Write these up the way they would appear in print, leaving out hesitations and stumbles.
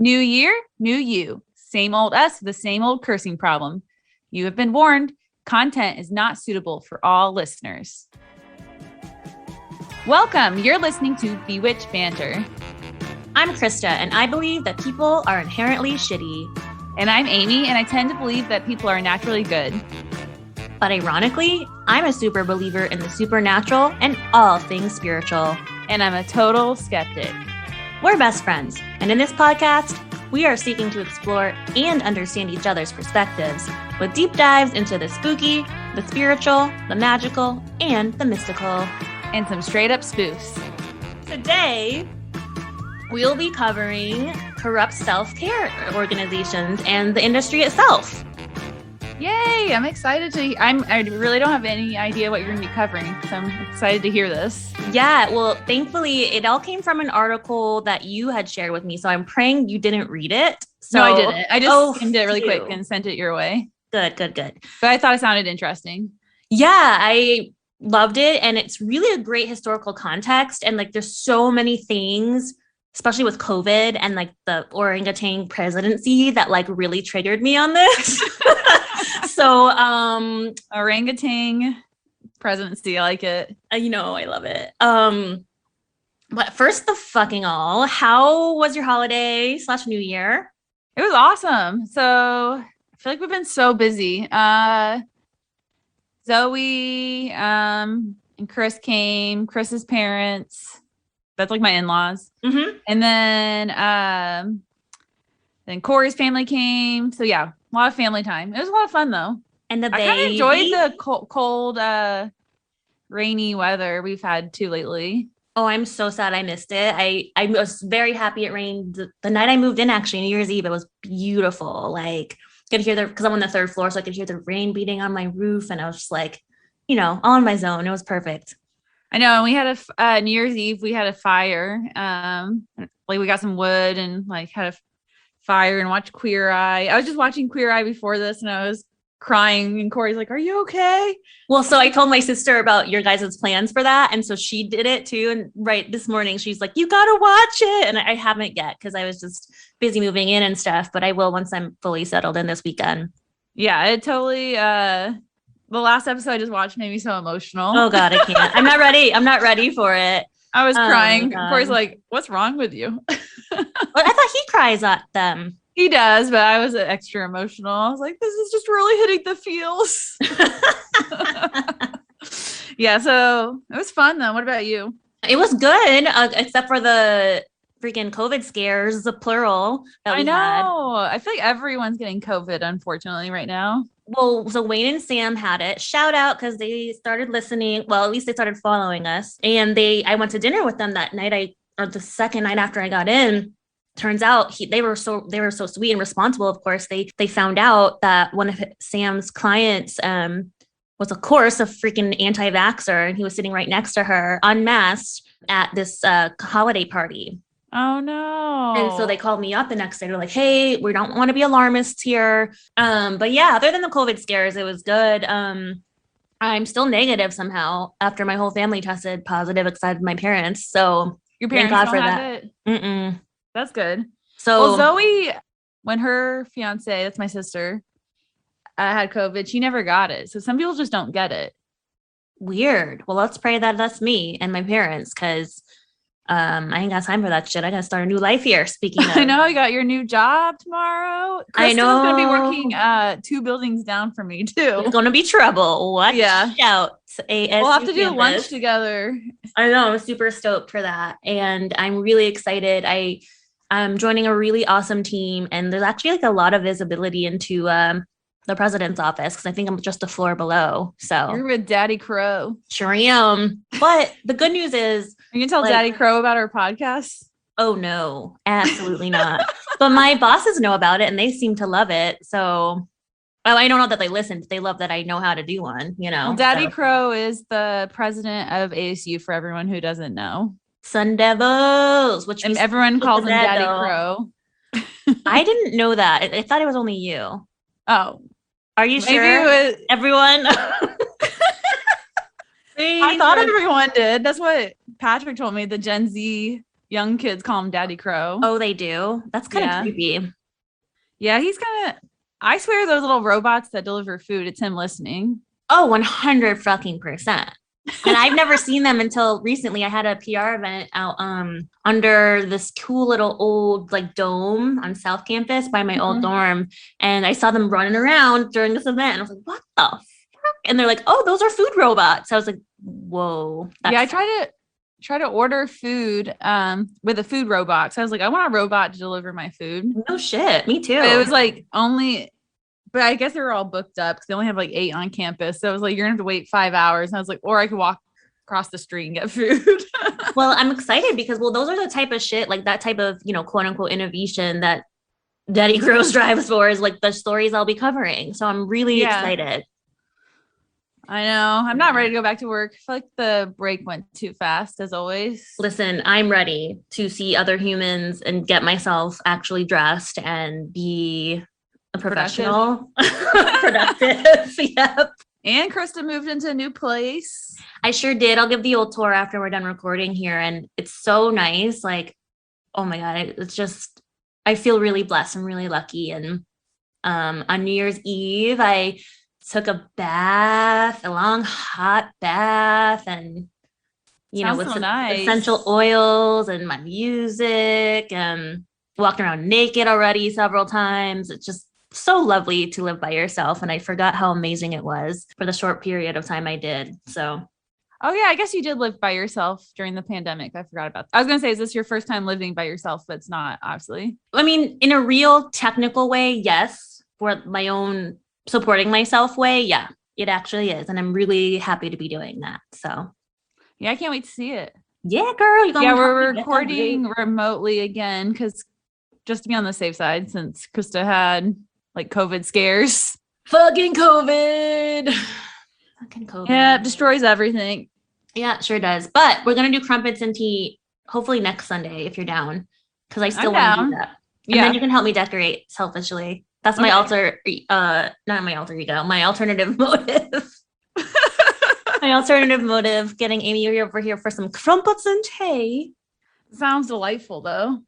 New year, new you. Same old us, the same old cursing problem. You have been warned. Content is not suitable for all listeners. Welcome. You're listening to Bewitched Banter. I'm Krista, and I believe that people are inherently shitty. And I'm Amy, and I tend to believe that people are naturally good. But ironically, I'm a super believer in the supernatural and all things spiritual. And I'm a total skeptic. We're best friends, and in this podcast, we are seeking to explore and understand each other's perspectives with deep dives into the spooky, the spiritual, the magical, and the mystical. And some straight up spoofs. Today, we'll be covering corrupt self-care organizations and the industry itself. Yay! I'm excited to. I really don't have any idea what you're going to be covering, so I'm excited to hear this. Yeah, well, thankfully, it all came from an article that you had shared with me, so I'm praying you didn't read it. So, no, I didn't. I just skimmed it really quick and sent it your way. Good. But I thought it sounded interesting. Yeah, I loved it, and it's really a great historical context, and like there's so many things, especially with COVID and like the orangutan presidency, that like really triggered me on this. So, orangutan presidency, I like it. I love it. But first the fucking all, how was your holiday / New Year? It was awesome. So I feel like we've been so busy. Zoe and Chris came, Chris's parents. That's like my in-laws. Mm-hmm. And then Corey's family came. So yeah, a lot of family time. It was a lot of fun though. And the baby. I kind of enjoyed the cold, rainy weather we've had too lately. Oh, I'm so sad I missed it. I was very happy it rained the night I moved in, actually, New Year's Eve. It was beautiful. Like, could hear because I'm on the third floor, so I could hear the rain beating on my roof. And I was just like, all in my zone. It was perfect. I know. And we had a New Year's Eve, we had a fire. Like we got some wood and like had a fire and watched Queer Eye. I was just watching Queer Eye before this and I was crying and Corey's like, are you okay? Well, so I told my sister about your guys' plans for that. And so she did it too. And right this morning, she's like, you got to watch it. And I haven't yet because I was just busy moving in and stuff, but I will once I'm fully settled in this weekend. Yeah, it totally, the last episode I just watched made me so emotional. Oh God, I can't. I'm not ready for it. I was crying. Corey's like, what's wrong with you? Well, I thought he cries at them. He does, but I was extra emotional. I was like, this is just really hitting the feels. Yeah, so it was fun though. What about you? It was good, except for the freaking COVID scares, the plural that we had. I feel like everyone's getting COVID, unfortunately, right now. Well, so Wayne and Sam had it. Shout out because they started listening. Well, at least they started following us. And I went to dinner with them that night. Or the second night after I got in. Turns out they were so sweet and responsible. Of course, they found out that one of Sam's clients was, of course, a freaking anti-vaxxer, and he was sitting right next to her, unmasked, at this holiday party. Oh no! And so they called me up the next day. They're like, "Hey, we don't want to be alarmists here, but yeah, other than the COVID scares, it was good." I'm still negative somehow after my whole family tested positive, except my parents. So your parents thank God don't for have that. it? Mm-mm. That's good. So Zoe, when her fiance, that's my sister, had COVID, she never got it. So some people just don't get it. Weird. Well, let's pray that that's me and my parents, because I ain't got time for that shit. I gotta start a new life here. Speaking of, I know you got your new job tomorrow. I know. Krista's gonna be working 2 buildings down from me too. It's gonna be trouble. Watch out. We'll have to do lunch together. I know. I'm super stoked for that, and I'm really excited. I'm joining a really awesome team, and there's actually like a lot of visibility into the president's office because I think I'm just a floor below. So you're with Daddy Crow. Sure am. But the good news is, you can tell Daddy Crow about our podcast. Oh no, absolutely not. But my bosses know about it and they seem to love it. So, I don't know that they listen, but they love that I know how to do one, Well, Daddy Crow is the president of ASU for everyone who doesn't know. Sun Devils, which and everyone calls him Daddy Crow. I didn't know that. I thought it was only you. Oh, are you sure? Everyone. I thought everyone did. That's what Patrick told me. The Gen Z young kids call him Daddy Crow. Oh, they do? That's kind of creepy. Yeah, he's kind of, I swear those little robots that deliver food, it's him listening. Oh, 100%. And I've never seen them until recently. I had a PR event out under this cool little old like dome on South Campus by my old dorm. And I saw them running around during this event. And I was like, what the fuck? And they're like, oh, those are food robots. I was like, whoa. Yeah, I try to order food with a food robot. So I was like, I want a robot to deliver my food. No shit. Me too. But it was like but I guess they were all booked up because they only have like 8 on campus. So I was like, you're gonna have to wait 5 hours. And I was like, or I could walk across the street and get food. Well, I'm excited because those are the type of shit, like that type of, quote unquote innovation that Daddy Crow strives for is like the stories I'll be covering. So I'm really excited. I know. I'm not ready to go back to work. I feel like the break went too fast as always. Listen, I'm ready to see other humans and get myself actually dressed and be a professional. Productive. Yep. And Krista moved into a new place. I sure did. I'll give the old tour after we're done recording here. And it's so nice. Like, oh my God, it's just, I feel really blessed. I'm really lucky. And on New Year's Eve, I took a bath, a long hot bath, and with some essential oils and my music, and walked around naked already several times. It's just so lovely to live by yourself. And I forgot how amazing it was for the short period of time I did. So. Oh yeah, I guess you did live by yourself during the pandemic. I forgot about that. I was gonna say, is this your first time living by yourself? But it's not, obviously. I mean, in a real technical way, yes. For my own supporting myself way, yeah, it actually is. And I'm really happy to be doing that. So yeah, I can't wait to see it. Yeah, girl. We're recording remotely again because just to be on the safe side, since Krista had like COVID scares. Fucking COVID. Yeah, it destroys everything. Yeah, it sure does. But we're gonna do crumpets and tea hopefully next Sunday if you're down. Because I still want to do that. And then you can help me decorate selfishly. That's my not my alter ego, my alternative motive. My alternative motive, getting Amy over here for some crumpets and tea. Sounds delightful though.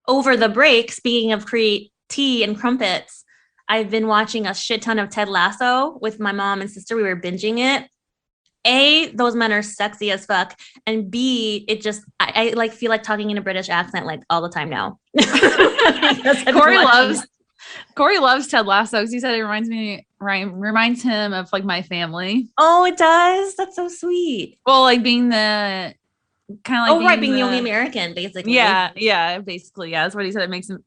Over the break, speaking of tea and crumpets, I've been watching a shit ton of Ted Lasso with my mom and sister. We were binging it. A, those men are sexy as fuck. And B, it just, I like feel like talking in a British accent like all the time now. Corey loves Ted Lasso because he said it reminds him of like my family. Oh, it does? That's so sweet. Well, like being the kind of like being the only American, basically. Yeah, basically, yeah. That's what he said. It makes him.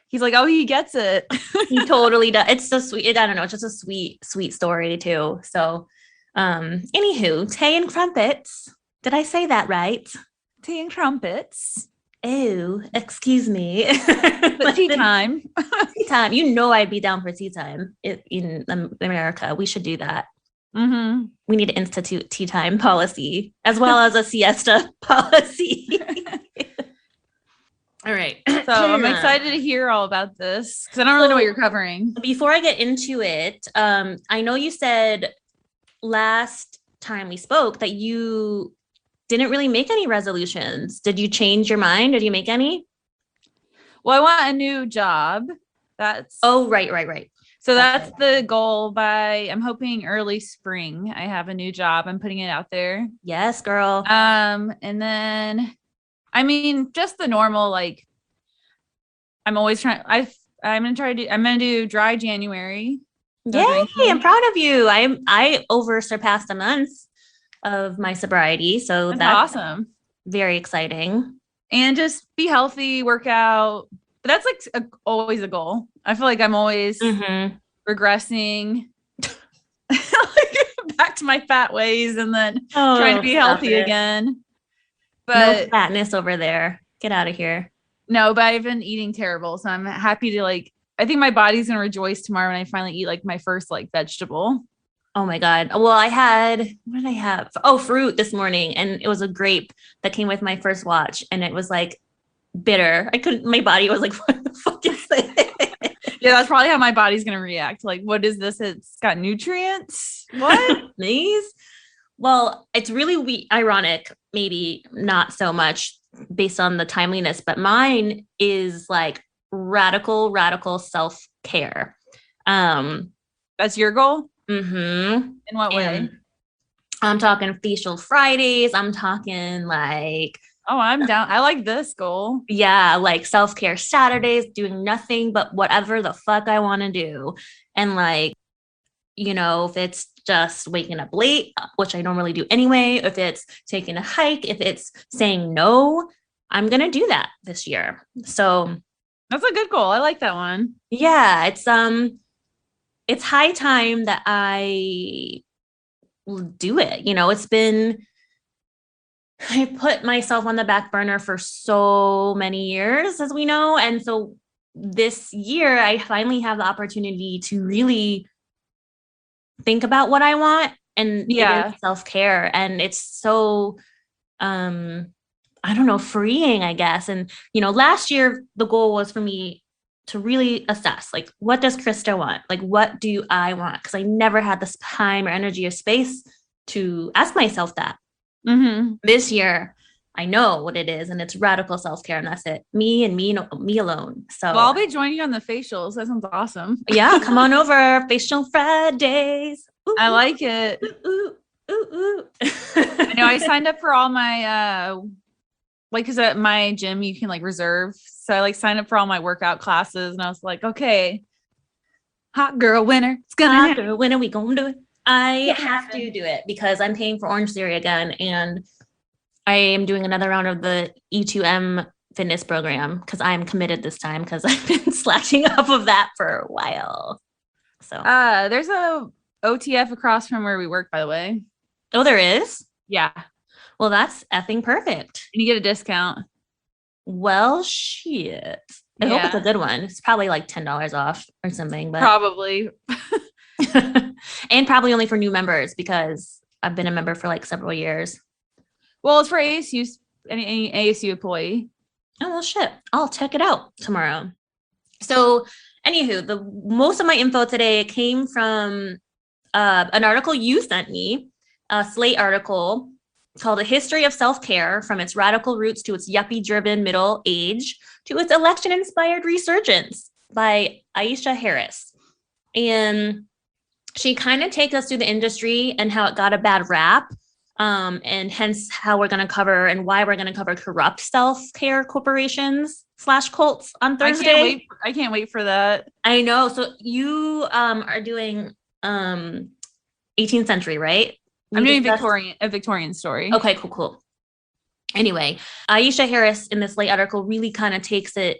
He's like, oh, he gets it. He totally does. It's so sweet. I don't know. It's just a sweet, sweet story too. So, anywho, tea and crumpets. Did I say that right? Tea and crumpets. Oh, excuse me. Tea time. Tea time. I'd be down for tea time in America. We should do that. Mm-hmm. We need to institute tea time policy as well as a siesta policy. All right. So I'm excited to hear all about this because I don't really know what you're covering. Before I get into it, I know you said last time we spoke that you didn't really make any resolutions. Did you change your mind? Did you make any? Well, I want a new job. Right. So that's the goal I'm hoping early spring. I have a new job. I'm putting it out there. Yes, girl. And then, I mean, just the normal, like, I'm always trying, I'm going to do dry January. Yay, I'm proud of you. I over surpassed a month of my sobriety. So that's awesome. Very exciting. And just be healthy, work out. But that's like always a goal. I feel like I'm always regressing back to my fat ways and then trying to be healthy again. But no fatness over there. Get out of here. No, but I've been eating terrible. So I'm happy to I think my body's going to rejoice tomorrow when I finally eat like my first vegetable. Oh my God. Well, what did I have? Oh, fruit this morning. And it was a grape that came with my first watch. And it was bitter. My body was like, what the fuck is this? Yeah, that's probably how my body's going to react. Like, what is this? It's got nutrients. What? These? Well, it's really ironic, maybe not so much based on the timeliness, but mine is like radical self-care. That's your goal? In what way? I'm talking facial Fridays. I'm talking like, oh, I'm down. I like this goal. Yeah, like self-care Saturdays, doing nothing but whatever the fuck I want to do. And like, if it's just waking up late, which I normally do anyway, if it's taking a hike, if it's saying no, I'm going to do that this year. So that's a good goal. I like that one. Yeah, it's high time that I do it. I put myself on the back burner for so many years, as we know. And so this year, I finally have the opportunity to really think about what I want, and it is self-care. And it's so, I don't know, freeing, I guess. And, last year, the goal was for me to really assess, like, what does Krista want? Like, what do I want? Because I never had this time or energy or space to ask myself that. This year, I know what it is, and it's radical self-care, and that's it. Me and me alone. So I'll be joining you on the facials. That sounds awesome. Yeah, come on over. Facial Fridays. Ooh, I like it. Ooh. I know I signed up for all my because at my gym you can like reserve. So I like signed up for all my workout classes, and I was like, okay, hot girl winner. It's gonna hot girl winner. We gonna do it. I have to do it because I'm paying for Orange Theory again, and I am doing another round of the E2M fitness program because I'm committed this time because I've been slacking off of that for a while. So there's a OTF across from where we work, by the way. Oh, there is? Yeah. Well, that's effing perfect. And you get a discount. Well, shit. I hope it's a good one. It's probably like $10 off or something, but probably. And probably only for new members because I've been a member for like several years. Well, it's for ASU, any ASU employee. Oh, well, shit. I'll check it out tomorrow. So, anywho, the most of my info today came from an article you sent me, a Slate article called A History of Self-Care from its radical roots to its yuppie-driven middle age to its election-inspired resurgence by Aisha Harris. And she kind of takes us through the industry and how it got a bad rap, and hence how we're going to cover and why we're going to cover corrupt self-care corporations / cults on Thursday. I can't wait for that. I know. So you are doing 18th century, right? I'm doing a Victorian story. Okay, cool. Anyway, Aisha Harris in this late article really kind of takes it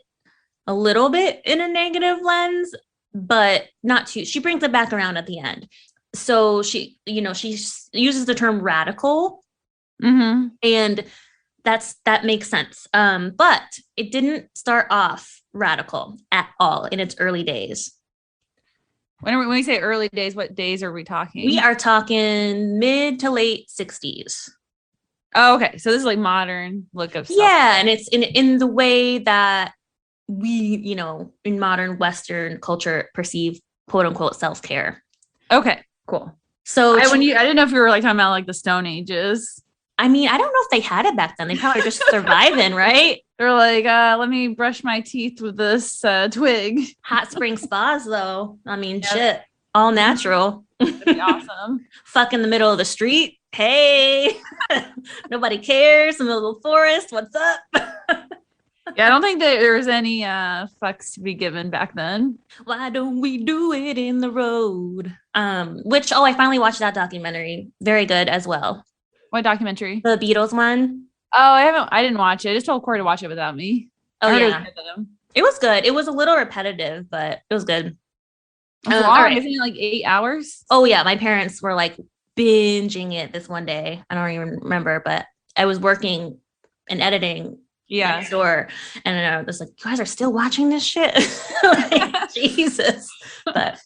a little bit in a negative lens, but not too. She brings it back around at the end. So she uses the term radical, and that makes sense. But it didn't start off radical at all in its early days. When we say early days, what days are we talking? We are talking mid to late 60s. Oh, okay. So this is like modern look of self-care. Yeah, and it's in the way that we, in modern Western culture perceive quote unquote self-care. Okay, cool. So I didn't know if you were like talking about like the Stone Ages. I mean, I don't know if they had it back then. They probably just surviving, right? They're like, let me brush my teeth with this twig. Hot spring spas, though. I mean, shit, all natural. That'd be awesome. Fuck in the middle of the street. Hey, nobody cares. In the middle of the forest. What's up? Yeah, I don't think that there was any fucks to be given back then. Why don't we do it in the road? I finally watched that documentary. Very good as well. What documentary? The Beatles one. Oh, I didn't watch it. I just told Corey to watch it without me. Oh, yeah. It was good. It was a little repetitive, but it was good. All right. Isn't it like 8 hours? Oh, yeah. My parents were like binging it this one day. I don't even remember, but I was working and editing next door, and I was like, you guys are still watching this shit? Like, Jesus. But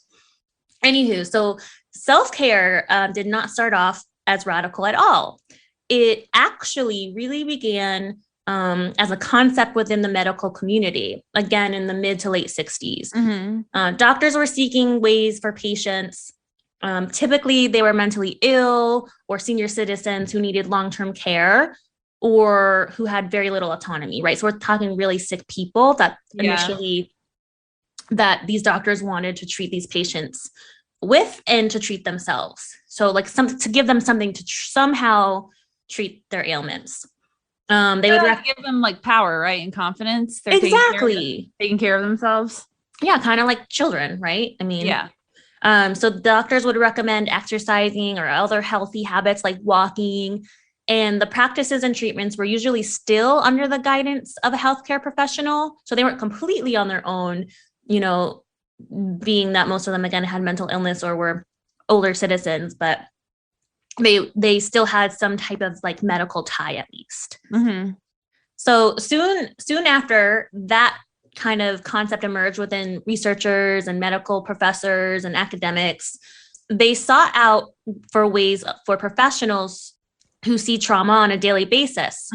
anywho, so self-care did not start off as radical at all. It actually really began as a concept within the medical community, again, in the mid to late 60s. Doctors were seeking ways for patients. Typically, they were mentally ill or senior citizens who needed long-term care or who had very little autonomy, right? So we're talking really sick people that initially that these doctors wanted to treat these patients with and to treat themselves. So like to give them something to somehow treat their ailments. They would give them like power, right? And confidence. They're taking care of themselves. Yeah, kind of like children, right? I mean, yeah. So doctors would recommend exercising or other healthy habits like walking. And the practices and treatments were usually still under the guidance of a healthcare professional. So they weren't completely on their own, you know, being that most of them, again, had mental illness or were older citizens, but they still had some type of like medical tie at least. Mm-hmm. So soon after that kind of concept emerged within researchers and medical professors and academics, they sought out for ways for professionals who see trauma on a daily basis,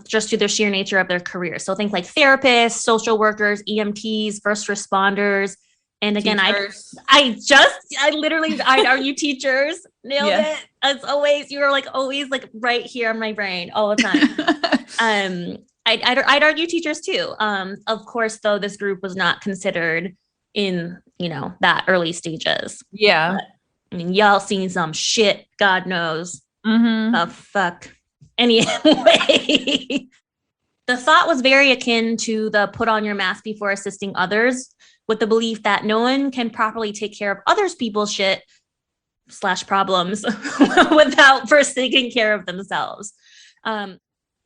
just through the sheer nature of their career. So think like therapists, social workers, EMTs, first responders. And again, I literally, I'd argue teachers, nailed it. As always, you were like always like right here in my brain all the time. I'd argue teachers too. Of course, though, this group was not considered in, you know, that early stages. Yeah. But, I mean, y'all seen some shit, God knows. Oh, fuck. Anyway, the thought was very akin to the put on your mask before assisting others, with the belief that no one can properly take care of others people's shit / problems without first taking care of themselves.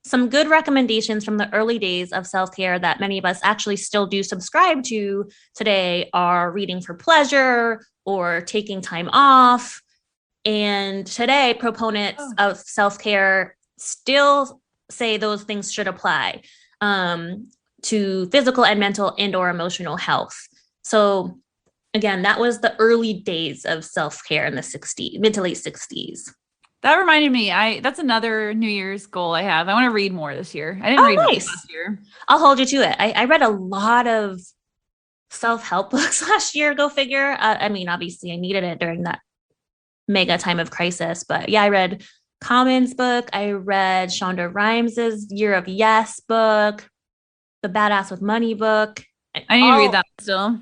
Some good recommendations from the early days of self-care that many of us actually still do subscribe to today are reading for pleasure or taking time off. And today, proponents of self-care still say those things should apply to physical and mental and or emotional health. So again, that was the early days of self-care in the mid to late 60s. That reminded me, that's another New Year's goal I have. I want to read more this year. I didn't read much last year. I'll hold you to it. I read a lot of self-help books last year, go figure. I mean, obviously I needed it during that mega time of crisis, but yeah, I read Common's book. I read Shonda Rhimes's Year of Yes book, the Badass with Money book. I need to read that still.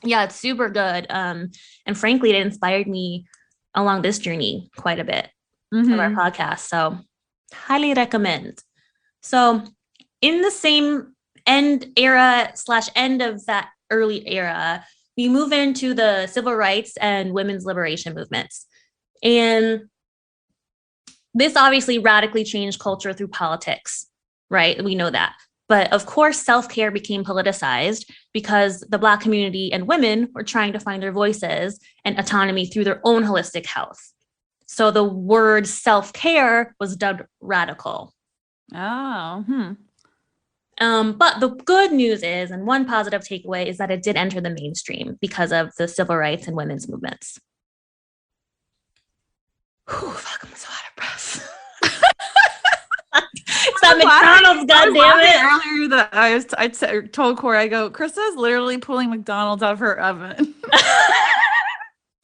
Yeah, it's super good. And frankly, it inspired me along this journey quite a bit of our podcast. So highly recommend. So in the same end of that early era, we move into the civil rights and women's liberation movements. And this obviously radically changed culture through politics, right? We know that. But of course, self-care became politicized because the Black community and women were trying to find their voices and autonomy through their own holistic health. So the word self-care was dubbed radical. Oh, But the good news is, and one positive takeaway, is that it did enter the mainstream because of the civil rights and women's movements. Whew, fuck, I'm so out of breath. It's that McDonald's, goddammit. Earlier that I told Corey, I go, Krista's literally pulling McDonald's out of her oven.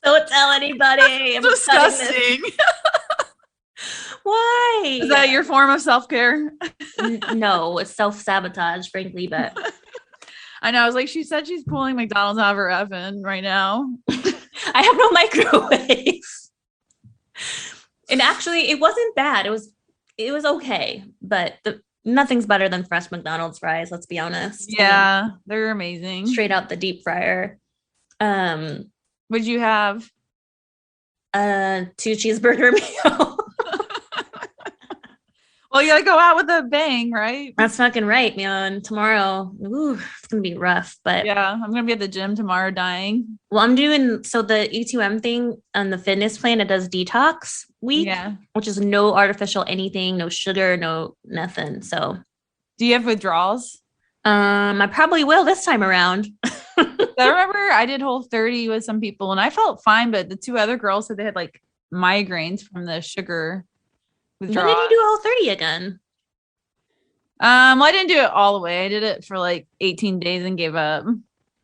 Don't tell anybody. I'm disgusting. Why? Is that your form of self-care? No, it's self-sabotage, frankly, but I know. I was like, she said she's pulling McDonald's out of her oven right now. I have no microwave. And actually, it wasn't bad. It was okay, but nothing's better than fresh McDonald's fries. Let's be honest. Yeah, they're amazing. Straight out the deep fryer. What'd you have? 2 cheeseburger meal. Well, you gotta go out with a bang, right? That's fucking right, man. Tomorrow, it's gonna be rough, but yeah, I'm gonna be at the gym tomorrow dying. Well, I'm doing, so the E2M thing on the fitness plan, it does detox week, which is no artificial anything, no sugar, no nothing. So do you have withdrawals? I probably will this time around. I remember I did Whole30 with some people and I felt fine, but the 2 other girls said they had like migraines from the sugar withdrawal. When did you do Whole30 again? Well, I didn't do it all the way. I did it for like 18 days and gave up.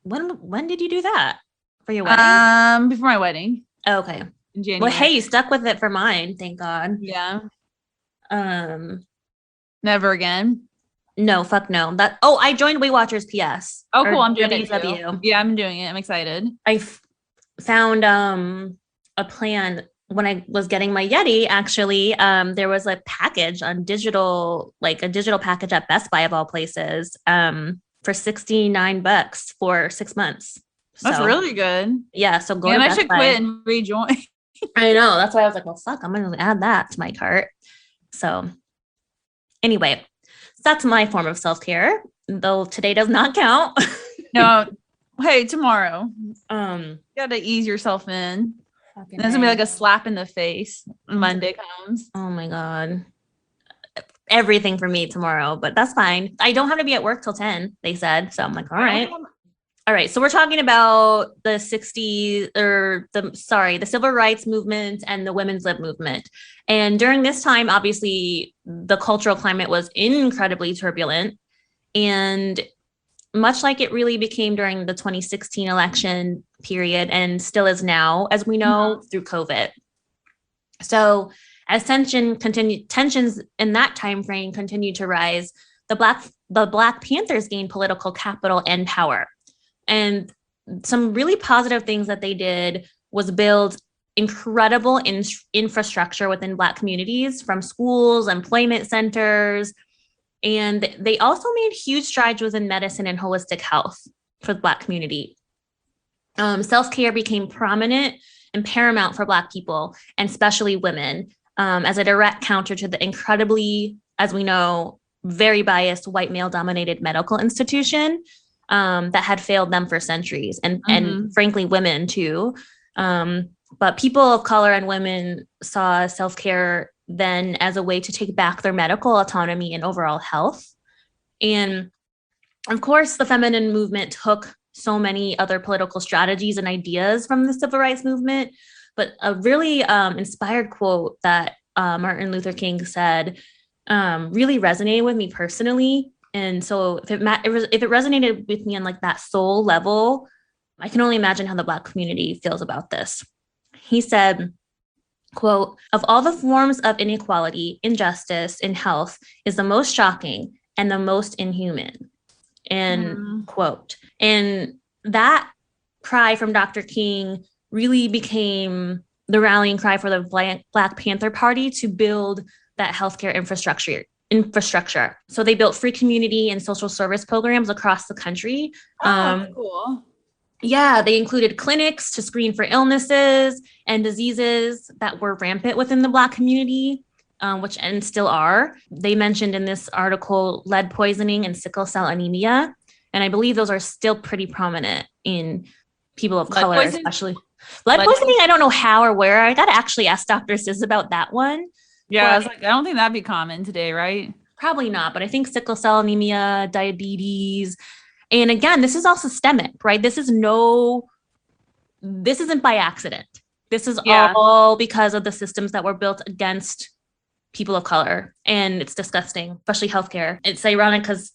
When did you do that? For your wedding? Before my wedding. Oh, okay. In January. Well, hey, you stuck with it for mine, thank God. Yeah. Never again. No, fuck no. I joined Weight Watchers PS. Oh, cool. I'm doing it WW. too. Yeah, I'm doing it. I'm excited. Found a plan when I was getting my Yeti. Actually, there was a package on digital, like a digital package at Best Buy of all places, for $69 for 6 months. That's really good. Yeah, so go. And I should quit and rejoin. I know. That's why I was like, well, fuck, I'm gonna add that to my cart. So anyway, so that's my form of self-care, though today does not count. No. Hey, tomorrow. You gotta ease yourself in. And it's gonna be like a slap in the face when Monday comes. Oh my God. Everything for me tomorrow, but that's fine. I don't have to be at work till 10, they said. So I'm like, all right. All right. So we're talking about the 60s the civil rights movement and the women's lib movement. And during this time, obviously, the cultural climate was incredibly turbulent. And much like it really became during the 2016 election period and still is now, as we know, through COVID. So as tensions in that time frame continued to rise, the Black Panthers gained political capital and power. And some really positive things that they did was build incredible infrastructure within Black communities, from schools, employment centers. And they also made huge strides within medicine and holistic health for the Black community. Self-care became prominent and paramount for Black people, and especially women, as a direct counter to the incredibly, as we know, very biased white male-dominated medical institution that had failed them for centuries, and frankly, women too. But people of color and women saw self-care then as a way to take back their medical autonomy and overall health. And of course, the feminine movement took so many other political strategies and ideas from the civil rights movement. But a really inspired quote that Martin Luther King said really resonated with me personally. And so if it resonated with me on like that soul level, I can only imagine how the Black community feels about this. He said, quote, "Of all the forms of inequality, injustice in health is the most shocking and the most inhuman," end quote. And that cry from Dr. King really became the rallying cry for the Black Panther Party to build that healthcare infrastructure. So they built free community and social service programs across the country. Cool. Yeah, they included clinics to screen for illnesses and diseases that were rampant within the Black community, which and still are. They mentioned in this article lead poisoning and sickle cell anemia. And I believe those are still pretty prominent in people of color, especially. Lead poisoning, I don't know how or where. I got to actually ask Dr. Sis about that one. Yeah, I was like, I don't think that'd be common today, right? Probably not, but I think sickle cell anemia, diabetes. And again, this is all systemic, right? This isn't by accident. This is all because of the systems that were built against people of color. And it's disgusting, especially healthcare. It's ironic because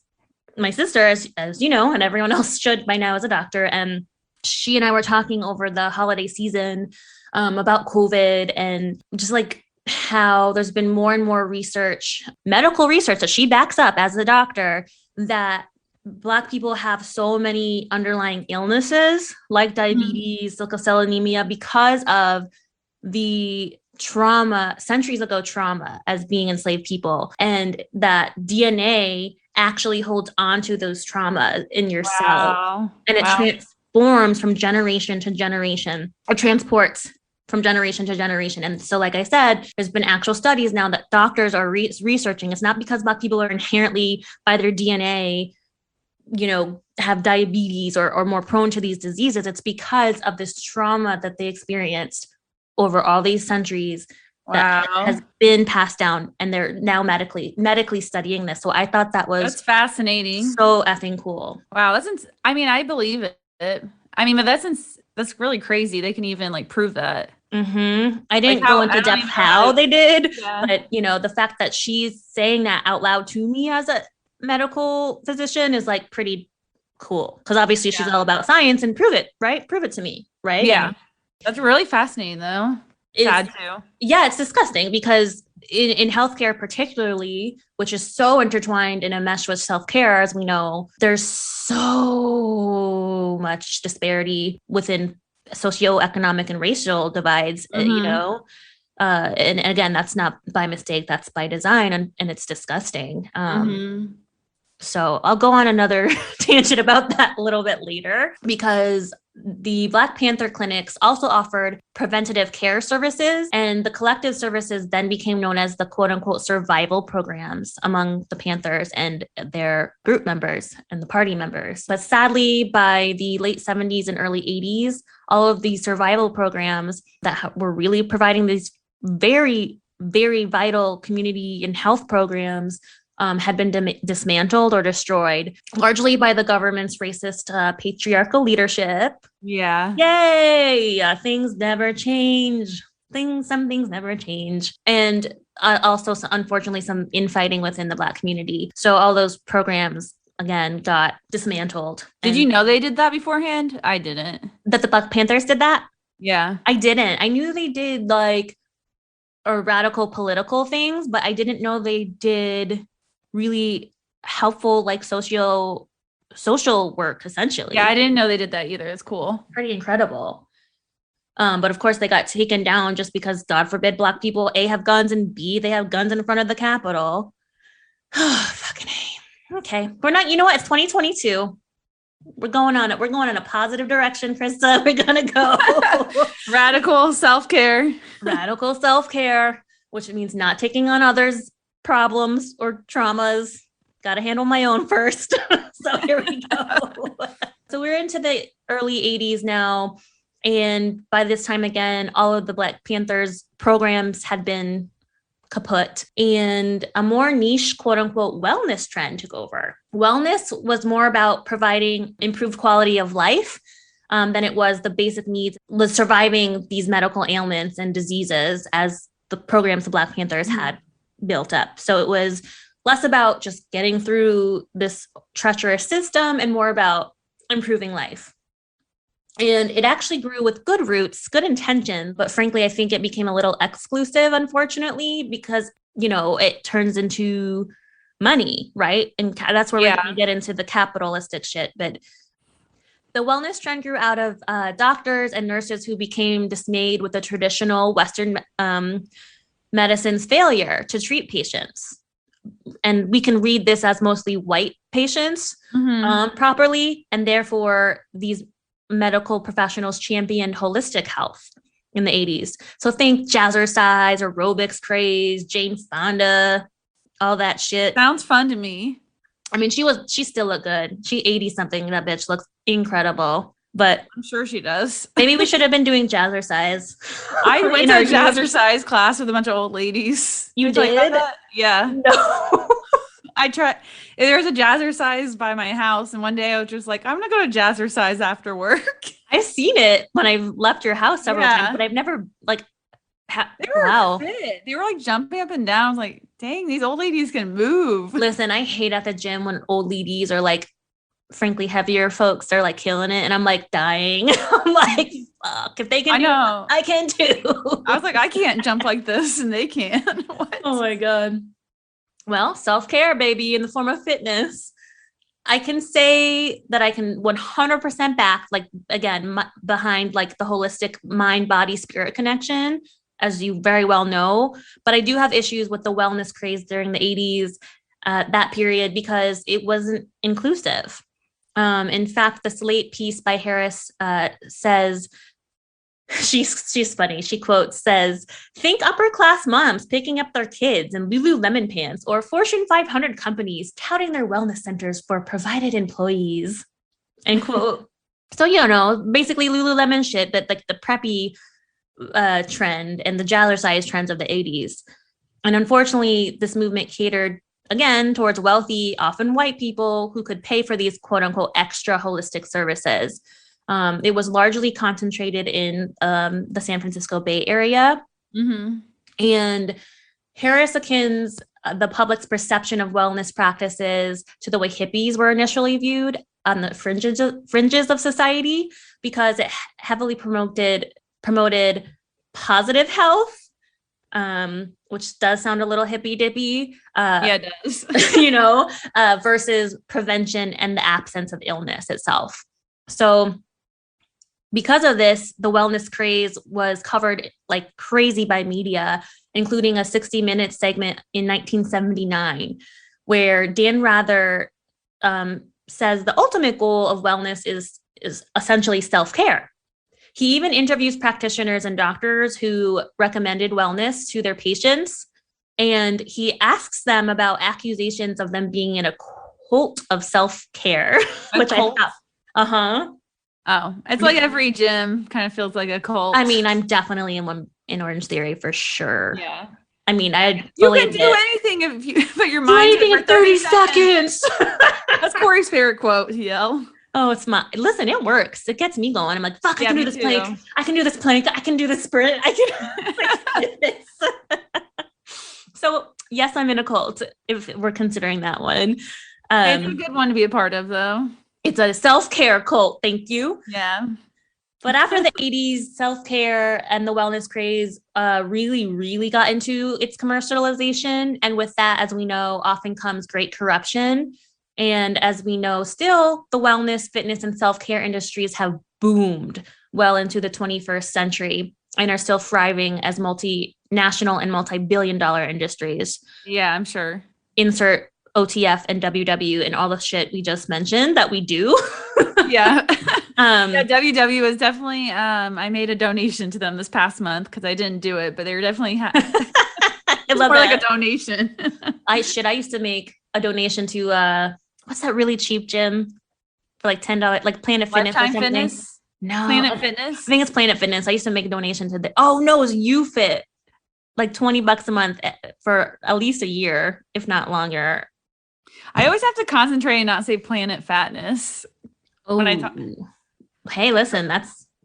my sister, as you know, and everyone else should by now, is a doctor. And she and I were talking over the holiday season about COVID, and just like how there's been more and more research, medical research that she backs up as a doctor, that Black people have so many underlying illnesses like diabetes, sickle cell anemia, because of the trauma, centuries ago trauma as being enslaved people, and that DNA actually holds onto those traumas in your cell, and it transforms from generation to generation, or transports from generation to generation. And so, like I said, there's been actual studies now that doctors are researching. It's not because Black people are inherently, by their DNA, have diabetes or more prone to these diseases. It's because of this trauma that they experienced over all these centuries that has been passed down, and they're now medically studying this. So I thought that's fascinating. So effing cool. Wow. I believe it. I mean, but that's really crazy. They can even like prove that. I didn't go into depth how they did, but the fact that she's saying that out loud to me as a medical physician is like pretty cool, because obviously she's all about science and prove it to me, right? Yeah. That's really fascinating though. Sad too. Yeah, it's disgusting because in healthcare particularly, which is so intertwined and enmeshed with self-care, as we know, there's so much disparity within socioeconomic and racial divides, you know. And again, that's not by mistake, that's by design, and it's disgusting. So I'll go on another tangent about that a little bit later, because the Black Panther clinics also offered preventative care services, and the collective services then became known as the quote unquote survival programs among the Panthers and their group members and the party members. But sadly, by the late 70s and early 80s, all of these survival programs that were really providing these very, very vital community and health programs had been dismantled or destroyed, largely by the government's racist patriarchal leadership. Yeah. Yay! Things never change. Some things never change. And also, unfortunately, some infighting within the Black community. So all those programs, again, got dismantled. Did you know they did that beforehand? I didn't. That the Black Panthers did that? Yeah. I didn't. I knew they did like radical political things, but I didn't know they did really helpful like social work, essentially. Yeah, I didn't know they did that either. It's cool. Pretty incredible. But of course they got taken down just because, God forbid, Black people A, have guns, and B, they have guns in front of the Capitol. Fucking A. Okay. We're not, you know what? It's 2022. We're going on a positive direction, Krista. We're gonna go. Radical self-care. Radical self-care, which means not taking on others' problems or traumas. Got to handle my own first. So here we go. So we're into the early 80s now. And by this time, again, all of the Black Panthers programs had been kaput, and a more niche, quote unquote, wellness trend took over. Wellness was more about providing improved quality of life than it was the basic needs, was surviving these medical ailments and diseases as the programs the Black Panthers had built up. So it was less about just getting through this treacherous system and more about improving life. And it actually grew with good roots, good intentions, but frankly, I think it became a little exclusive, unfortunately, because, you know, it turns into money, right? And that's where we're going to get into the capitalistic shit. But the wellness trend grew out of doctors and nurses who became dismayed with the traditional Western medicine's failure to treat patients. And we can read this as mostly white patients properly, and therefore these medical professionals championed holistic health in the 80s. So think jazzercise, aerobics craze, Jane Fonda, all that shit. Sounds fun to me. I mean, she still looked good. She 80 something. That bitch looks incredible. But I'm sure she does. Maybe we should have been doing jazzercise. I went to a jazzercise class with a bunch of old ladies. You did? Yeah. No. I tried. There's a jazzercise by my house, and one day I was just like, I'm gonna go to jazzercise after work. I've seen it when I've left your house several times, but I've never like. They were fit. They were like jumping up and down. I was like, dang, these old ladies can move. Listen, I hate at the gym when old ladies are like, frankly, heavier folks are like killing it, and I'm like dying. I'm like, fuck, if they can do it, I can too. I was like, I can't jump like this, and they can. What? Oh my God. Well, self-care, baby, in the form of fitness. I can say that I can 100% back, like, again, behind like the holistic mind, body, spirit connection, as you very well know. But I do have issues with the wellness craze during the 80s, that period, because it wasn't inclusive. In fact, the Slate piece by Harris says, she's funny. She quotes, says, think upper class moms picking up their kids in Lululemon pants, or Fortune 500 companies touting their wellness centers for provided employees, end quote. So, you know, basically Lululemon shit, but like the preppy trend and the jazzercise trends of the 80s. And unfortunately, this movement catered again towards wealthy, often white people who could pay for these quote unquote extra holistic services. It was largely concentrated in the San Francisco Bay Area. And Harris akins the public's perception of wellness practices to the way hippies were initially viewed on the fringes of society, because it heavily promoted positive health, which does sound a little hippy dippy. Yeah, it does. Versus prevention and the absence of illness itself. So because of this, the wellness craze was covered like crazy by media, including a 60-minute segment in 1979, where Dan Rather says the ultimate goal of wellness is essentially self-care. He even interviews practitioners and doctors who recommended wellness to their patients. And he asks them about accusations of them being in a cult of self-care, which cult? I thought, Oh, it's like every gym kind of feels like a cult. I mean, I'm definitely in one in Orange Theory for sure. Yeah. I mean, I you can do anything if you put your mind to it for 30 seconds. That's Corey's favorite quote to yell. Oh, listen, it works. It gets me going. I'm like, fuck, I can do this plank. I can do this plank. I can do this sprint. I can do this. So yes, I'm in a cult if we're considering that one. It's a good one to be a part of though. It's a self-care cult. Thank you. Yeah. But after the 80s, self-care and the wellness craze really, really got into its commercialization. And with that, as we know, often comes great corruption. And as we know, still, the wellness, fitness, and self-care industries have boomed well into the 21st century and are still thriving as multinational and multi-billion-dollar industries. Yeah, I'm sure. Insert OTF and WW and all the shit we just mentioned that we do. Yeah. WW was definitely, I made a donation to them this past month because I didn't do it, but they were definitely I love more like a donation. I used to make a donation to what's that really cheap gym for like $10, like Planet Fitness or something. Fitness? No, Planet Fitness. I think it's Planet Fitness. I used to make a donation to oh no, it was YouFit, like $20 a month for at least a year, if not longer. I always have to concentrate and not say Planet Fatness. When I talk. Hey, listen,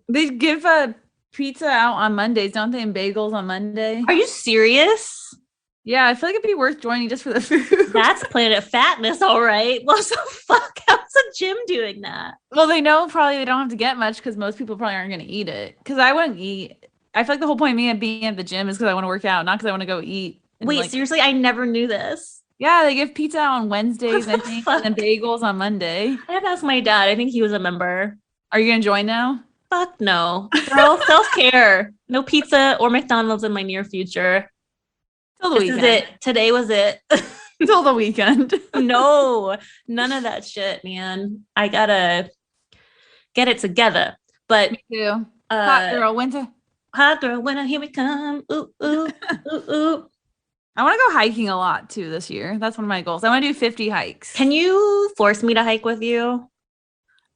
they give a pizza out on Mondays, don't they? And bagels on Monday. Are you serious? Yeah, I feel like it'd be worth joining just for the food. That's Planet Fatness, all right. Well, so fuck, how's a gym doing that? Well, they know probably they don't have to get much because most people probably aren't going to eat it. Because I wouldn't eat. I feel like the whole point of me being at the gym is because I want to work out, not because I want to go eat. Wait, seriously? I never knew this. Yeah, they give pizza on Wednesdays, I think, and then bagels on Monday. I have to ask my dad. I think he was a member. Are you going to join now? Fuck no. Girl, self-care. No pizza or McDonald's in my near future. Till the weekend. Is it. Today was it. Until the weekend. No, none of that shit, man. I gotta get it together. But me too. Hot girl winter. Hot girl winter, here we come. Ooh, ooh, ooh, ooh. I want to go hiking a lot too this year. That's one of my goals. I want to do 50 hikes. Can you force me to hike with you?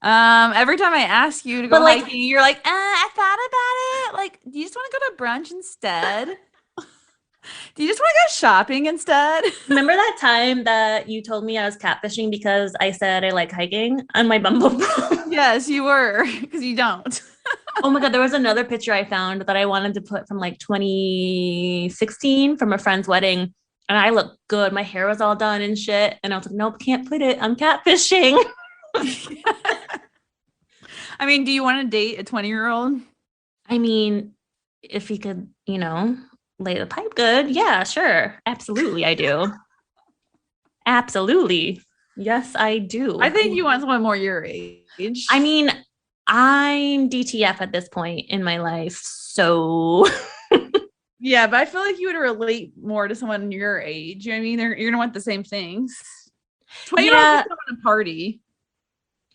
Every time I ask you to go hiking, you're like, I thought about it. Like, do you just want to go to brunch instead? Do you just want to go shopping instead? Remember that time that you told me I was catfishing because I said I like hiking on my Bumble? Yes, you were, because you don't. Oh my God, there was another picture I found that I wanted to put from like 2016 from a friend's wedding. And I looked good. My hair was all done and shit. And I was like, nope, can't put it. I'm catfishing. I mean, do you want to date a 20-year-old? I mean, if he could, lay the pipe good. Yeah, sure. Absolutely, I do. Absolutely. Yes, I do. I think you want someone more your age. I mean, I'm DTF at this point in my life, so... Yeah, but I feel like you would relate more to someone your age. You know what I mean? You're going to want the same things. 20-year-olds don't want to party.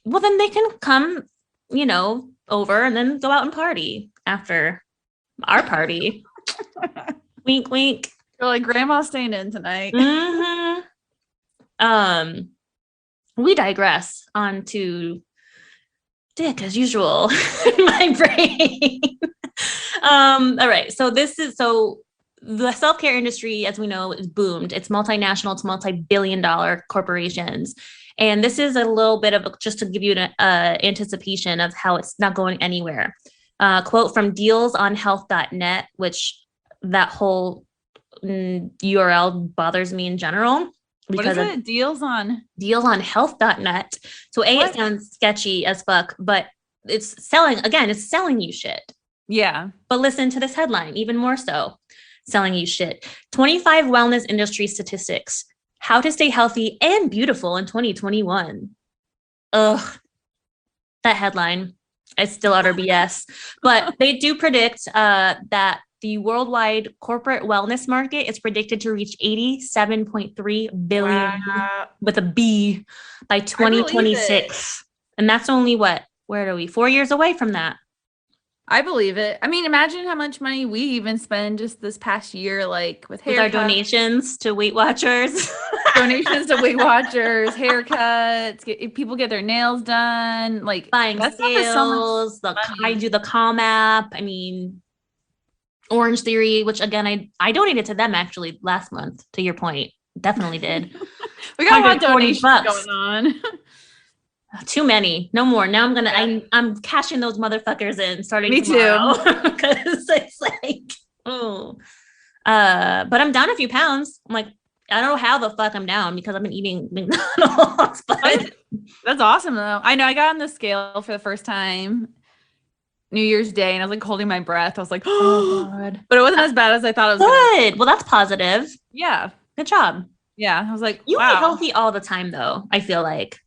Well, then they can come, over and then go out and party after our party. Wink, wink. You're like, grandma's staying in tonight. Mm-hmm. We digress on to dick as usual in my brain. All right. So the self-care industry, as we know, is boomed. It's multinational, it's multi-billion-dollar corporations. And this is a little bit of just to give you an anticipation of how it's not going anywhere. Quote from dealsonhealth.net, which that whole URL bothers me in general. What is it? Dealsonhealth.net. So it sounds sketchy as fuck, but it's selling you shit. Yeah. But listen to this headline, even more so. selling you shit. 25 wellness industry statistics. How to stay healthy and beautiful in 2021. Ugh, that headline is still utter BS. But they do predict that the worldwide corporate wellness market is predicted to reach 87.3 billion with a B by 2026. And that's only what? Where are we? 4 years away from that. I believe it. I mean, imagine how much money we even spend just this past year, like with our donations to Weight Watchers. Donations to Weight Watchers, haircuts, people get their nails done, like buying scales, I do the Calm app. I mean, Orange Theory, which again, I donated to them actually last month, to your point. Definitely did. We got a lot of donations going on. Too many. No more. Now I'm cashing those motherfuckers in starting Me tomorrow. too. Because it's like, oh. But I'm down a few pounds. I'm like, I don't know how the fuck I'm down because I've been eating McDonald's. But that's awesome though. I know I got on the scale for the first time New Year's Day and I was like holding my breath. I was like, oh God. But it wasn't as bad as I thought it was. Good. Well, that's positive. Yeah. Good job. Yeah. I was like, you eat healthy all the time though, I feel like.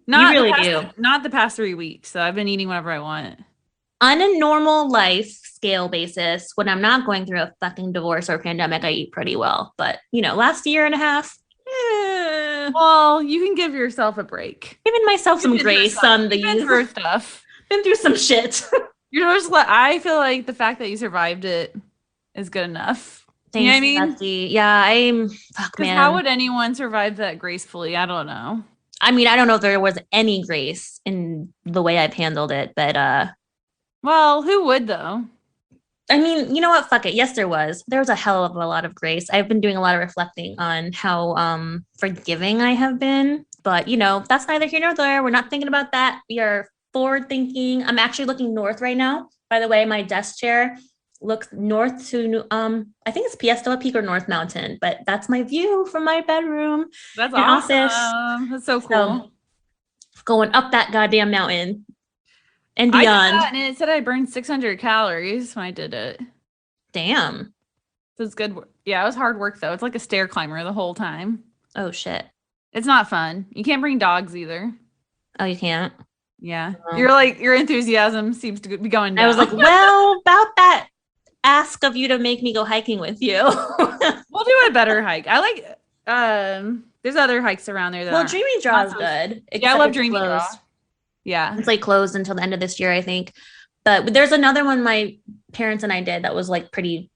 Not you really do. Not the past 3 weeks. So I've been eating whatever I want. On a normal life scale basis, when I'm not going through a fucking divorce or pandemic, I eat pretty well. But, last year and a half, well, you can give yourself a break. Giving myself some grace on the stuff. Been through some shit. I feel like the fact that you survived it is good enough. Thanks, you know what I mean? Betsy. Yeah, man. How would anyone survive that gracefully? I don't know. I mean, I don't know if there was any grace in the way I've handled it, but well, who would though? I mean, you know what? Fuck it. Yes, there was. There was a hell of a lot of grace. I've been doing a lot of reflecting on how forgiving I have been, but that's neither here nor there. We're not thinking about that. We are forward thinking. I'm actually looking north right now. By the way, my desk chair looks north to I think it's Piestewa Peak or North Mountain, but that's my view from my bedroom. That's awesome. Office. That's so cool. So, going up that goddamn mountain and beyond. And it said I burned 600 calories when I did it. Damn. It's good. Yeah, it was hard work though. It's like a stair climber the whole time. Oh shit. It's not fun. You can't bring dogs either. Oh, you can't? Yeah. Your enthusiasm seems to be going down. I was like, well, about that ask of you to make me go hiking with you. We'll do a better hike. I like there's other hikes around there that Dreamy Draw is good. Yeah, I love Dreamy Draw. Yeah. It's like closed until the end of this year, I think. But there's another one my parents and I did that was like pretty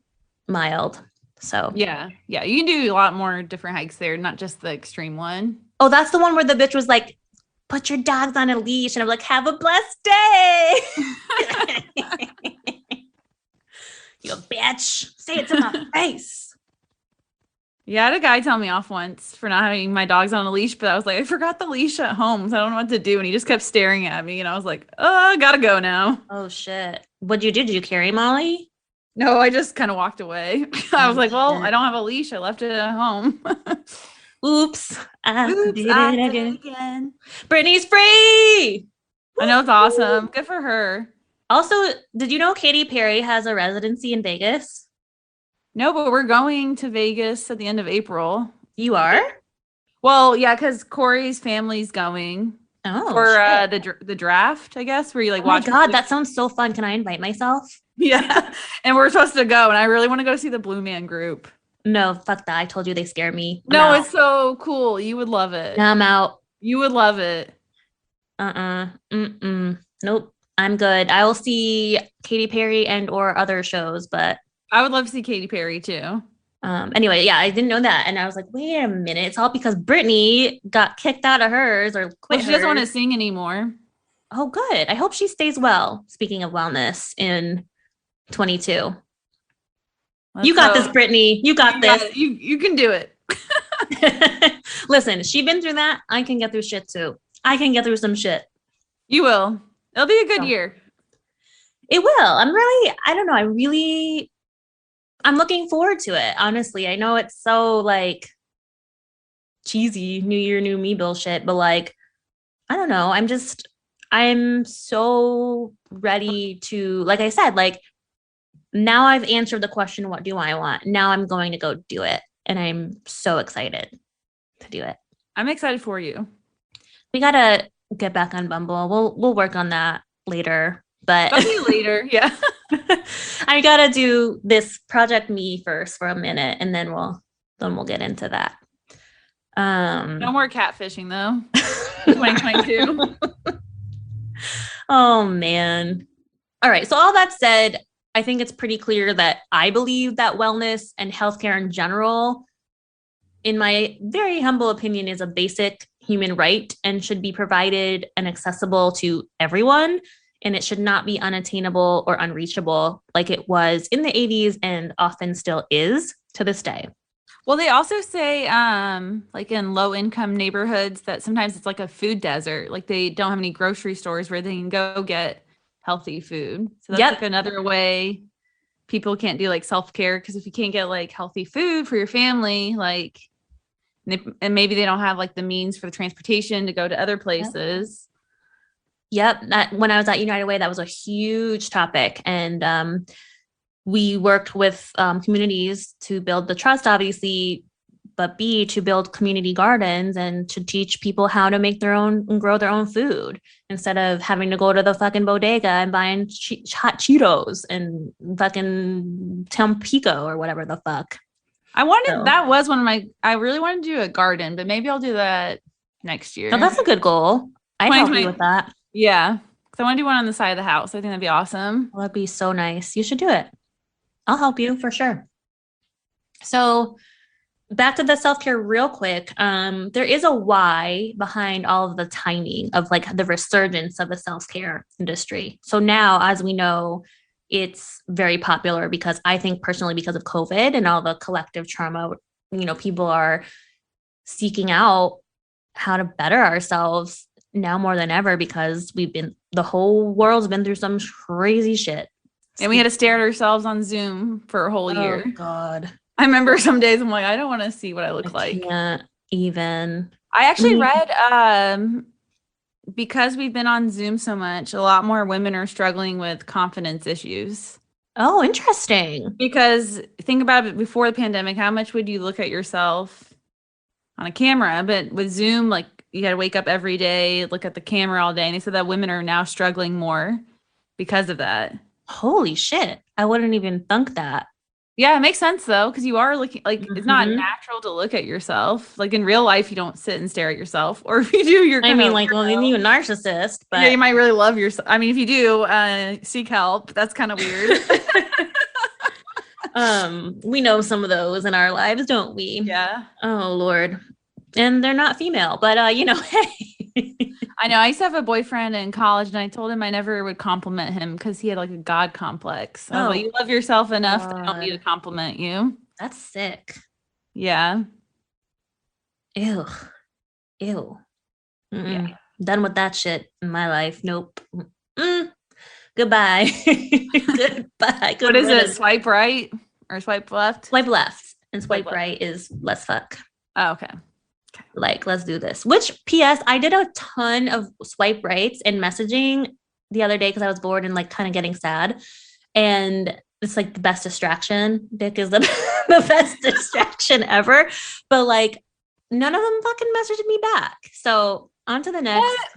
mild. So yeah, you can do a lot more different hikes there, not just the extreme one. Oh, that's the one where the bitch was like, put your dogs on a leash, and I'm like, have a blessed day. You bitch, say it to my face. Yeah, I had a guy tell me off once for not having my dogs on a leash, but I was like, I forgot the leash at home, so I don't know what to do. And he just kept staring at me, and I was like, oh, gotta go now. Oh shit! What'd you do? Did you carry Molly? No, I just kind of walked away. I was like, well, I don't have a leash. I left it at home. Oops, I did it again. Brittany's free. I know, it's awesome. Good for her. Also, did you know Katy Perry has a residency in Vegas? No, but we're going to Vegas at the end of April. You are? Well, yeah, because Corey's family's going. Oh, for the draft, I guess, where you like watch. Oh my God, that sounds so fun. Can I invite myself? Yeah, and we're supposed to go, and I really want to go see the Blue Man Group. No, fuck that. I told you they scare me. No, it's so cool. You would love it. No, I'm out. You would love it. Nope. I'm good. I will see Katy Perry and or other shows, but I would love to see Katy Perry too. Anyway, yeah, I didn't know that. And I was like, wait a minute. It's all because Brittany got kicked out of hers or quit. Well, she doesn't want to sing anymore. Oh, good. I hope she stays well. Speaking of wellness in 22. You got this, Brittany. You got this. You can do it. Listen, she's been through that. I can get through shit too. I can get through some shit. You will. It'll be a good year. It will. I don't know. I'm looking forward to it. Honestly, I know it's so like cheesy new year, new me bullshit, but like, I don't know. I'm so ready to, like I said, like now I've answered the question, what do I want? Now I'm going to go do it. And I'm so excited to do it. I'm excited for you. We got to get back on Bumble. We'll work on that later. But later. Yeah. I got to do this Project Me first for a minute, and then we'll get into that. No more catfishing though. 2022. Oh man. All right. So all that said, I think it's pretty clear that I believe that wellness and healthcare in general, in my very humble opinion, is a basic human right and should be provided and accessible to everyone. And it should not be unattainable or unreachable like it was in the 80s and often still is to this day. Well, they also say, like in low income neighborhoods, that sometimes it's like a food desert. Like they don't have any grocery stores where they can go get healthy food. So that's like another way people can't do like self-care, because if you can't get like healthy food for your family, like, and maybe they don't have like the means for the transportation to go to other places. Yep. When I was at United Way, that was a huge topic. And we worked with communities to build the trust, obviously, but B, to build community gardens and to teach people how to make their own and grow their own food instead of having to go to the fucking bodega and buying hot Cheetos and fucking Tampico or whatever the fuck. That was one of I really wanted to do a garden, but maybe I'll do that next year. Oh, that's a good goal. I'd help you with that. Yeah. Because I want to do one on the side of the house. I think that'd be awesome. Well, that'd be so nice. You should do it. I'll help you for sure. So back to the self-care real quick. There is a why behind all of the timing of like the resurgence of the self-care industry. So now, as we know, it's very popular because I think personally because of COVID and all the collective trauma, people are seeking out how to better ourselves now more than ever because the whole world's been through some crazy shit. And we had to stare at ourselves on Zoom for a whole year. Oh God. I remember some days I'm like, I don't want to see what I look like. Can't even. I actually read, because we've been on Zoom so much, a lot more women are struggling with confidence issues. Oh, interesting. Because think about it, before the pandemic, how much would you look at yourself on a camera? But with Zoom, like you got to wake up every day, look at the camera all day. And they said that women are now struggling more because of that. Holy shit. I wouldn't even think that. Yeah, it makes sense though, because you are looking like it's not natural to look at yourself. Like in real life, you don't sit and stare at yourself, or if you do, you're. Well, then you're a narcissist, but yeah, you might really love yourself. I mean, if you do, seek help. That's kind of weird. We know some of those in our lives, don't we? Yeah. Oh Lord, and they're not female, but hey. I know. I used to have a boyfriend in college, and I told him I never would compliment him because he had like a God complex. I was like, you love yourself enough that I don't need to compliment you. That's sick. Yeah. Ew. Yeah. Done with that shit in my life. Nope. Goodbye. Goodbye. What is it? Swipe right or swipe left? Swipe left, and swipe right is let's fuck. Oh, okay. Like, let's do this. Which, P.S., I did a ton of swipe rights and messaging the other day because I was bored and like kind of getting sad. And it's like the best distraction. Dick is the best distraction ever. But like, none of them fucking messaged me back. So on to the next. What?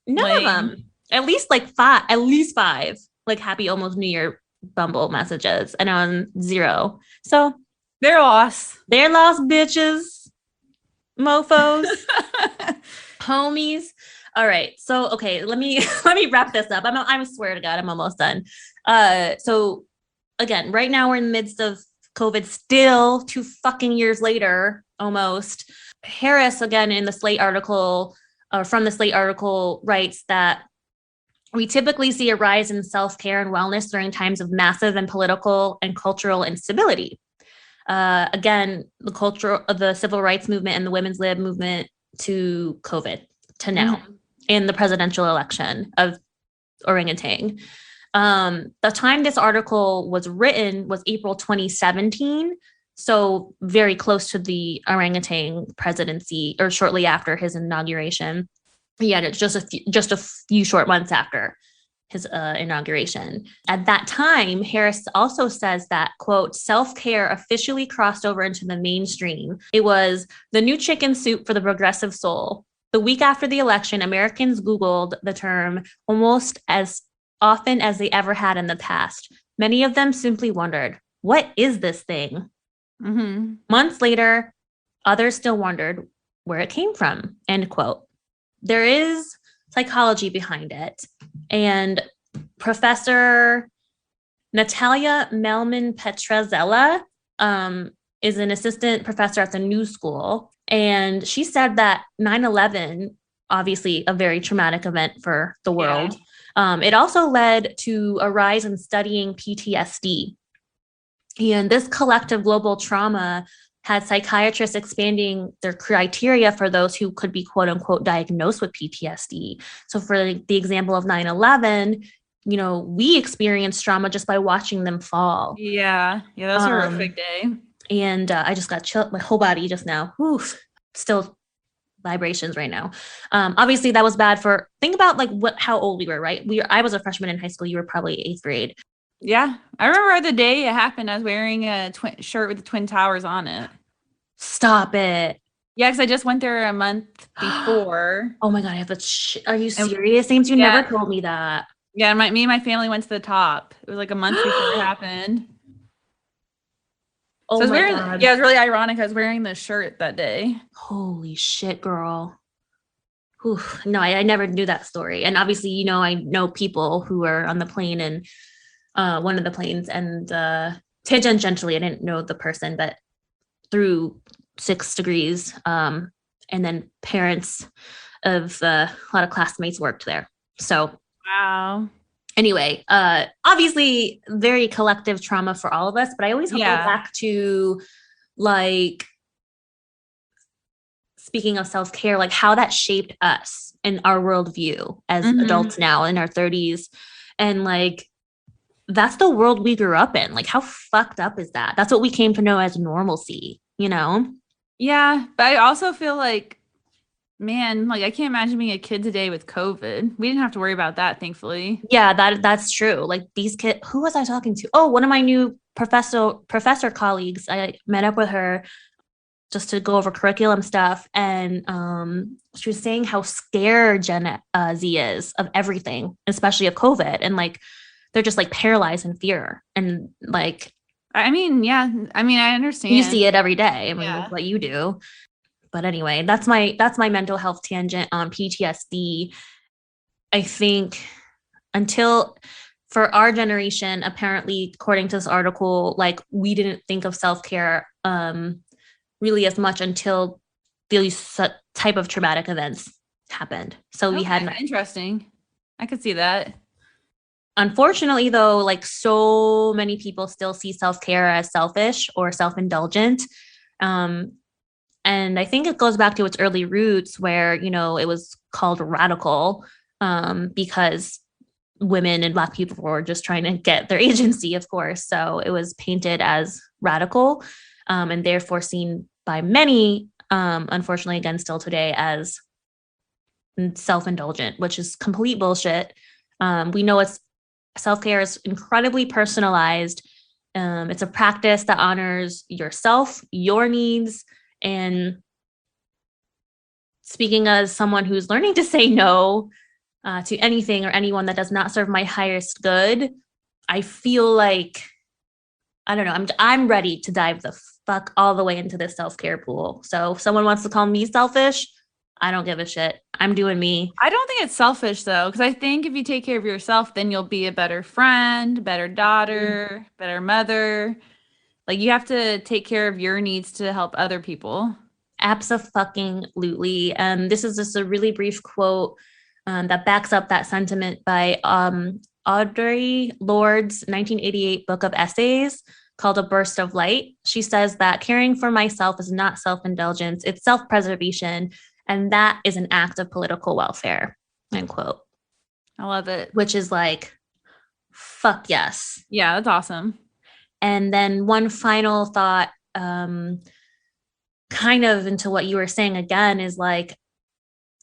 None of them. At least five. Like happy almost New Year Bumble messages. And on 0. So they're lost. They're lost, bitches. Mofos. Homies. All right. So, okay, let me wrap this up. I swear to God, I'm almost done. So again, right now we're in the midst of COVID still 2 fucking years later, almost. Harris, again, in the Slate article, from the Slate article, writes that we typically see a rise in self-care and wellness during times of massive and political and cultural instability. Again, the civil rights movement and the women's lib movement to COVID to now in the presidential election of orangutan. The time this article was written was April 2017. So very close to the orangutan presidency or shortly after his inauguration. Yeah, it's just a few short months after. his inauguration. At that time, Harris also says that, quote, self-care officially crossed over into the mainstream. It was the new chicken soup for the progressive soul. The week after the election, Americans Googled the term almost as often as they ever had in the past. Many of them simply wondered, what is this thing? Mm-hmm. Months later, others still wondered where it came from, end quote. There is psychology behind it. And Professor Natalia Melman-Petrezella is an assistant professor at the New School. And she said that 9/11, obviously a very traumatic event for the world, it also led to a rise in studying PTSD. And this collective global trauma had psychiatrists expanding their criteria for those who could be, quote unquote, diagnosed with PTSD. So for the example of 9/11, you know, we experienced trauma just by watching them fall. Yeah, that was a horrific day. And I just got chilled, my whole body just now. Oof, still vibrations right now. Obviously, that was bad for, think about like how old we were, right? I was a freshman in high school. You were probably 8th grade. Yeah, I remember the day it happened. I was wearing a shirt with the Twin Towers on it. Stop it. Yeah, because I just went there a month before. Oh my God, I have a are you serious, James? You never told me that. Yeah, me and my family went to the top. It was like a month before it happened. Oh so my God. Yeah, it was really ironic. I was wearing the shirt that day. Holy shit, girl. Whew. No, I never knew that story. And obviously, you know, I know people who are on the plane and one of the planes, and tangentially, I didn't know the person, but through 6 degrees, and then parents of a lot of classmates worked there. So wow. Anyway, obviously very collective trauma for all of us, but I always go back to, like, speaking of self-care, like how that shaped us and our worldview as adults now in our 30s. And like, that's the world we grew up in. Like, how fucked up is that? That's what we came to know as normalcy, you know? Yeah, but I also feel like, man, like I can't imagine being a kid today with COVID. We didn't have to worry about that, thankfully. Yeah, that's true. Like these kids, who was I talking to? Oh, one of my new professor colleagues. I met up with her just to go over curriculum stuff, and she was saying how scared Gen Z is of everything, especially of COVID, and like they're just like paralyzed in fear. And like, I mean, yeah, I mean, I understand. You see it every day. I mean, what you do. But anyway, that's my mental health tangent on PTSD. I think for our generation, apparently, according to this article, like we didn't think of self-care really as much until these type of traumatic events happened. So we had interesting. I could see that. Unfortunately, though, like so many people still see self-care as selfish or self-indulgent. And I think it goes back to its early roots where, you know, it was called radical because women and Black people were just trying to get their agency, of course. So it was painted as radical and therefore seen by many, unfortunately, again, still today as self-indulgent, which is complete bullshit. We know self-care is incredibly personalized. It's a practice that honors yourself, your needs. And speaking as someone who's learning to say no to anything or anyone that does not serve my highest good, I feel like, I don't know, I'm ready to dive the fuck all the way into this self-care pool. So if someone wants to call me selfish, I don't give a shit. I'm doing me. I don't think it's selfish though, because I think if you take care of yourself, then you'll be a better friend, better daughter, better mother. Like you have to take care of your needs to help other people. Abso-fucking-lutely. This is just a really brief quote that backs up that sentiment by Audre Lorde's 1988 book of essays called A Burst of Light. She says that caring for myself is not self-indulgence, it's self-preservation. And that is an act of political welfare, end quote. I love it. Which is like, fuck yes. Yeah, that's awesome. And then one final thought, kind of into what you were saying again, is like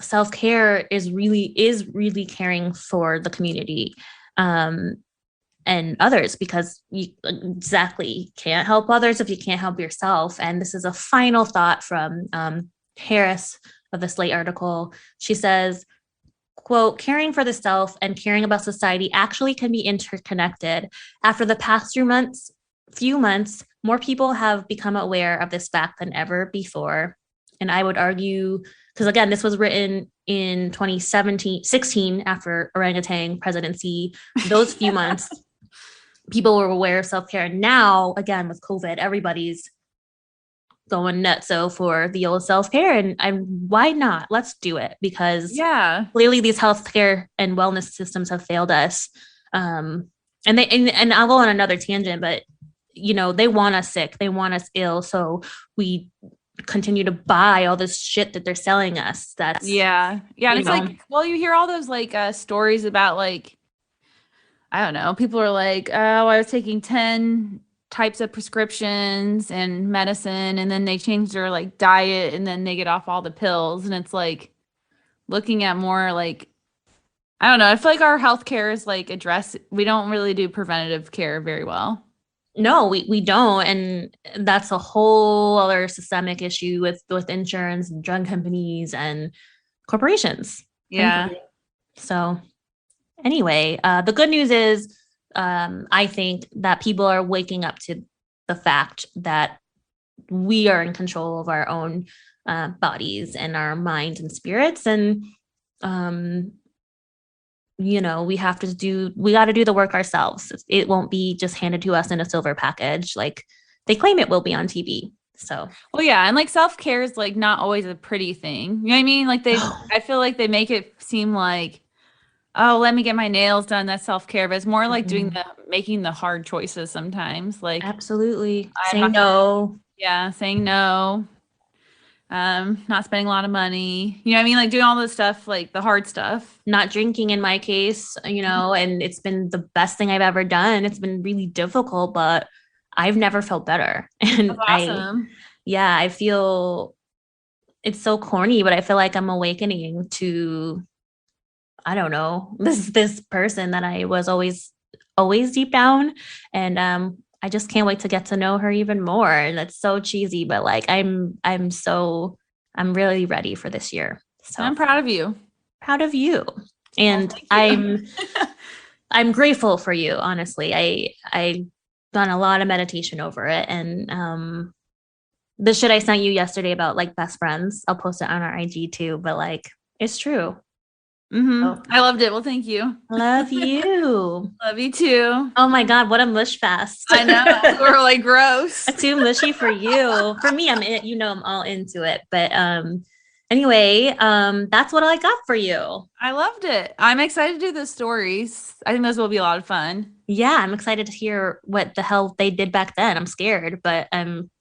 self-care is really caring for the community and others, because you exactly can't help others if you can't help yourself. And this is a final thought from Harris of the Slate article. She says, quote, caring for the self and caring about society actually can be interconnected. After the past few months, more people have become aware of this fact than ever before. And I would argue, because again, this was written in 2016 after orangutan presidency, those few months, people were aware of self-care. Now, again, with COVID, everybody's going nuts for the old self-care, and why not? Let's do it, because clearly these healthcare and wellness systems have failed us. And I'll go on another tangent, but they want us sick, they want us ill, so we continue to buy all this shit that they're selling us. That's and it's like, well, you hear all those like stories about like, I don't know, people are like, oh, I was taking 10 types of prescriptions and medicine, and then they change their like diet, and then they get off all the pills. And it's like looking at more like, I don't know, I feel like our healthcare is like we don't really do preventative care very well. No, we don't. And that's a whole other systemic issue with insurance and drug companies and corporations. Yeah. So anyway, the good news is, I think that people are waking up to the fact that we are in control of our own bodies and our minds and spirits. And, we got to do the work ourselves. It won't be just handed to us in a silver package like they claim it will be on TV. So, well, yeah. And like self-care is like not always a pretty thing. You know what I mean? Like I feel like they make it seem like, oh, let me get my nails done, that's self-care. But it's more like making the hard choices sometimes. Like, absolutely. Saying no. Saying no. Not spending a lot of money. You know what I mean? Like doing all this stuff, like the hard stuff. Not drinking in my case, and it's been the best thing I've ever done. It's been really difficult, but I've never felt better. And that's awesome. I feel it's so corny, but I feel like I'm awakening to, I don't know, this person that I was always deep down. And I just can't wait to get to know her even more. And that's so cheesy, but like I'm really ready for this year. So I'm proud of you. Proud of you. And I'm grateful for you, honestly. I done a lot of meditation over it. And the shit I sent you yesterday about like best friends, I'll post it on our IG too, but like it's true. Mm-hmm. Oh. I loved it. Well, thank you. Love you. Love you too. Oh my God, what a mush fest. I know. We're like gross. Too mushy for you. For me, I'm all into it. But anyway, that's what I got for you. I loved it. I'm excited to do the stories. I think those will be a lot of fun. Yeah, I'm excited to hear what the hell they did back then. I'm scared, but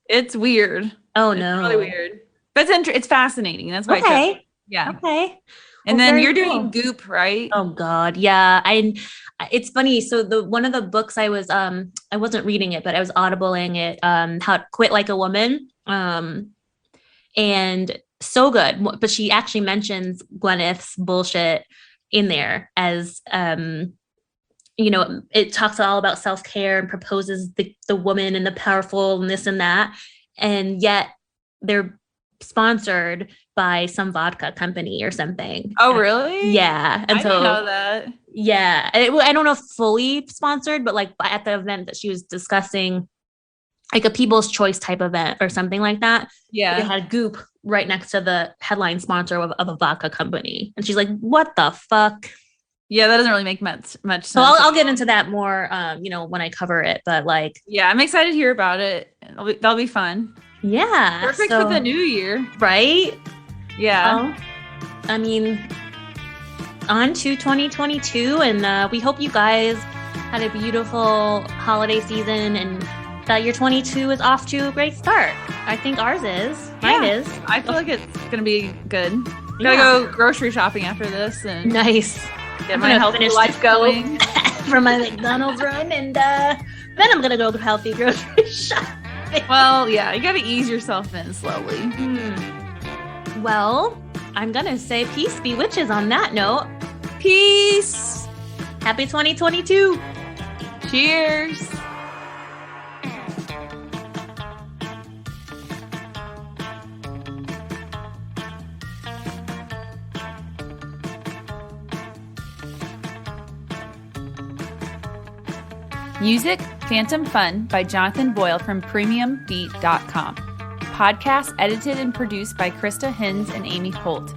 it's weird. Oh no. It's really weird. But it's fascinating. That's why I chose. Yeah. Okay. And then you're doing Goop, right? Oh God. Yeah. It's funny. So one of the books I wasn't reading it, but I was audibling it, How to Quit Like a Woman. And so good. But she actually mentions Gwyneth's bullshit in there as, it talks all about self-care and proposes the woman and the powerful and this and that. And yet they're sponsored by some vodka company or something. Oh, really? Yeah. And I didn't know that. Yeah. I don't know if fully sponsored, but like at the event that she was discussing, like a People's Choice type event or something like that. Yeah. They had Goop right next to the headline sponsor of a vodka company. And she's like, what the fuck? Yeah, that doesn't really make much sense. So I'll get into that more, when I cover it. But like, yeah, I'm excited to hear about it. That'll be fun. Yeah. Perfect for the new year. Right? Yeah. I mean, on to 2022. And we hope you guys had a beautiful holiday season and that your 22 is off to a great start. I think ours is. Mine is. I feel like it's going to be good. Gotta go grocery shopping after this. And nice. Get my healthy life going. From my McDonald's run. And then I'm going to go healthy grocery shopping. Well, yeah, you got to ease yourself in slowly. Well, I'm going to say peace be witches on that note. Peace. Happy 2022. Cheers. Music, Phantom Fun by Jonathan Boyle from PremiumBeat.com. Podcast edited and produced by Krista Hins and Amy Holt.